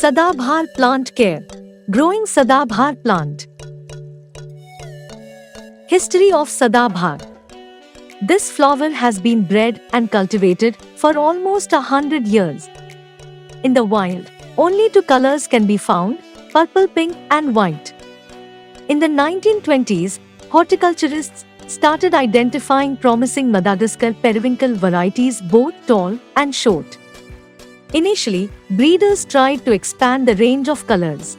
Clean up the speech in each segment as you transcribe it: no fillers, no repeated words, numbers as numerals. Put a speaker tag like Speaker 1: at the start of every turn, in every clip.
Speaker 1: Sadabhar plant care. Growing Sadabhar plant. History of Sadabhar. This flower has been bred and cultivated for almost 100 years. In the wild, only two colors can be found, purple, pink and white. In the 1920s, horticulturists started identifying promising Madagascar periwinkle varieties both tall and short. Initially, breeders tried to expand the range of colors.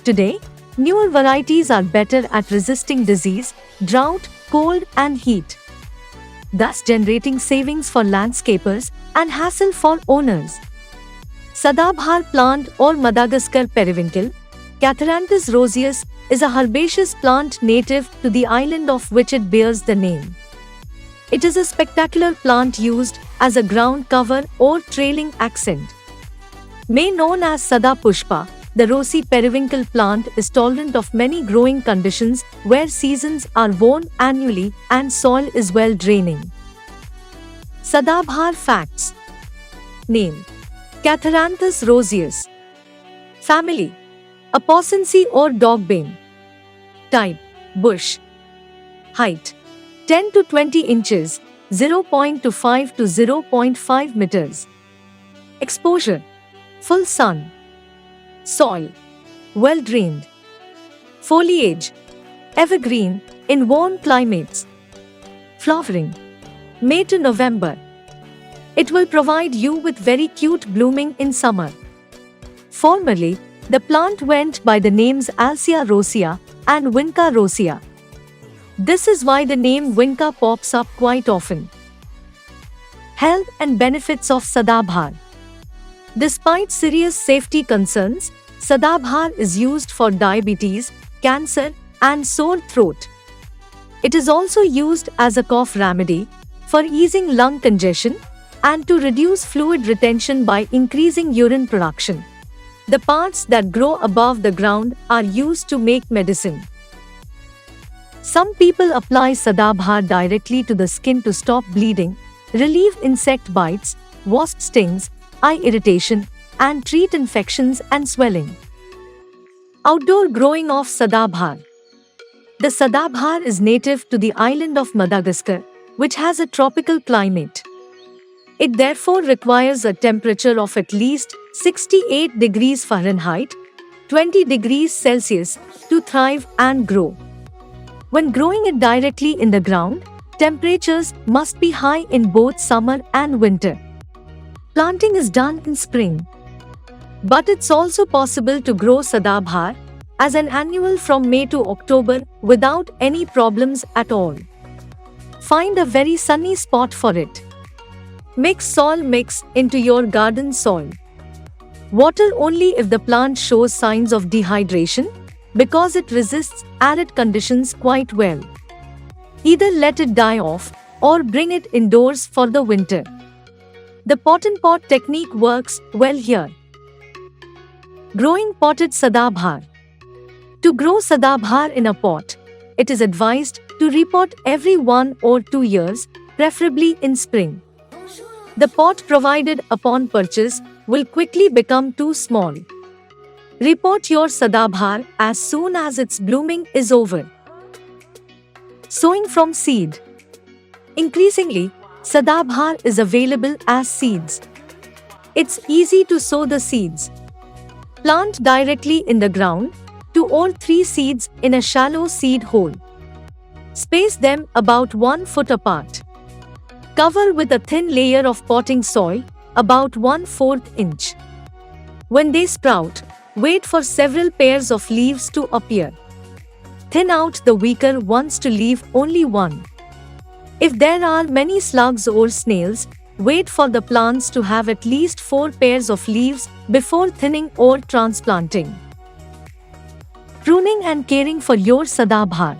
Speaker 1: Today, newer varieties are better at resisting disease, drought, cold and heat, thus generating savings for landscapers and hassle for owners. Sadabhar plant or Madagascar periwinkle, Catharanthus roseus, is a herbaceous plant native to the island of which it bears the name. It is a spectacular plant used as a ground cover or trailing accent. Known as Sada Pushpa, the rosy periwinkle plant is tolerant of many growing conditions where seasons are worn annually and soil is well draining. Sadabhar facts. Name: Catharanthus roseus. Family: Apocynaceae or dogbane. Type: bush. Height: 10 to 20 inches, 0.25 to 0.5 meters. Exposure: full sun. Soil: well drained. Foliage: evergreen in warm climates. Flowering: May to November. It will provide you with very cute blooming in summer. Formerly, the plant went by the names Alsia rosea and Vinca rosea. This is why the name Vinca pops up quite often. Health and benefits of Sadabhar. Despite serious safety concerns, Sadabhar is used for diabetes, cancer, and sore throat. It is also used as a cough remedy, for easing lung congestion, and to reduce fluid retention by increasing urine production. The parts that grow above the ground are used to make medicine. Some people apply Sadabhar directly to the skin to stop bleeding, relieve insect bites, wasp stings, eye irritation, and treat infections and swelling. Outdoor growing of Sadabhar. The Sadabhar is native to the island of Madagascar, which has a tropical climate. It therefore requires a temperature of at least 68 degrees Fahrenheit, 20 degrees Celsius, to thrive and grow. When growing it directly in the ground, temperatures must be high in both summer and winter. Planting is done in spring. But it's also possible to grow Sadabhar as an annual from May to October without any problems at all. Find a very sunny spot for it. Mix soil mix into your garden soil. Water only if the plant shows signs of dehydration, because it resists arid conditions quite well. Either let it die off or bring it indoors for the winter. The pot and pot technique works well here. Growing potted Sadabhar. To grow Sadabhar in a pot, it is advised to repot every 1 or 2 years, preferably in spring. The pot provided upon purchase will quickly become too small. Repot your Sadabhar as soon as its blooming is over. Sowing from seed. Increasingly, Sadabhar is available as seeds. It's easy to sow the seeds. Plant directly in the ground, 2 or 3 seeds in a shallow seed hole. Space them about 1 foot apart. Cover with a thin layer of potting soil, about 1/4 inch. When they sprout, wait for several pairs of leaves to appear. Thin out the weaker ones to leave only one. If there are many slugs or snails, wait for the plants to have at least 4 pairs of leaves before thinning or transplanting. Pruning and caring for your Sadabhar.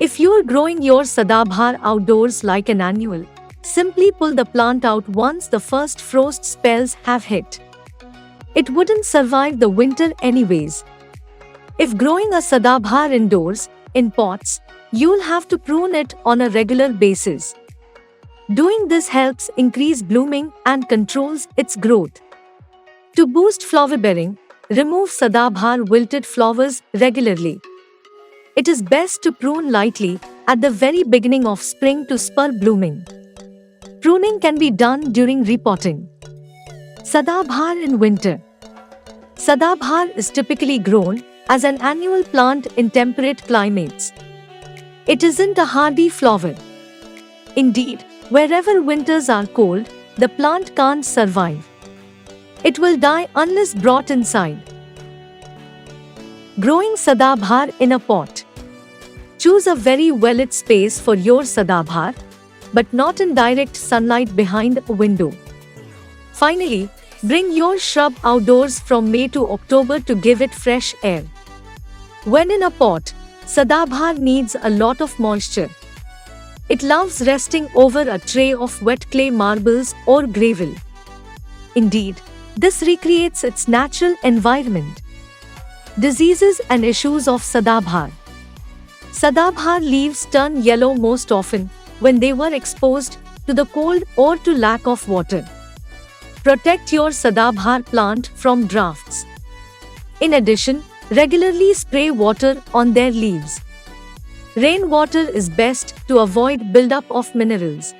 Speaker 1: If you are growing your Sadabhar outdoors like an annual, simply pull the plant out once the first frost spells have hit. It wouldn't survive the winter anyways. If growing a Sadabhar indoors, in pots, you'll have to prune it on a regular basis. Doing this helps increase blooming and controls its growth. To boost flower bearing, remove Sadabhar wilted flowers regularly. It is best to prune lightly at the very beginning of spring to spur blooming. Pruning can be done during repotting. Sadabhar in winter. Sadabhar is typically grown as an annual plant in temperate climates. It isn't a hardy flower. Indeed, wherever winters are cold, the plant can't survive. It will die unless brought inside. Growing Sadabhar in a pot. Choose a very well-lit space for your Sadabhar, but not in direct sunlight behind a window. Finally, bring your shrub outdoors from May to October to give it fresh air. When in a pot, Sadabhar needs a lot of moisture. It loves resting over a tray of wet clay marbles or gravel. Indeed, this recreates its natural environment. Diseases and issues of Sadabhar. Sadabhar leaves turn yellow most often when they were exposed to the cold or to lack of water. Protect your Sadabhar plant from drafts. In addition, regularly spray water on their leaves. Rainwater is best to avoid buildup of minerals.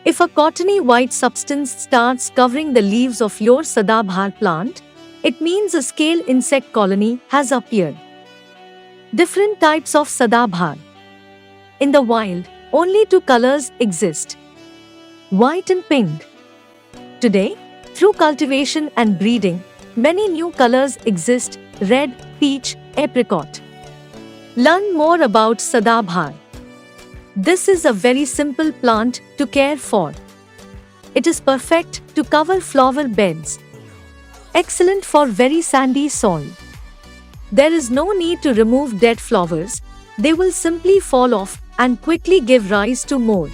Speaker 1: If a cottony white substance starts covering the leaves of your Sadabhar plant, it means a scale insect colony has appeared. Different types of Sadabhar. In the wild, only two colors exist: white and pink. Today, through cultivation and breeding, many new colors exist: red, peach, apricot. Learn more about Sadabhar. This is a very simple plant to care for. It is perfect to cover flower beds. Excellent for very sandy soil. There is no need to remove dead flowers, they will simply fall off and quickly give rise to more.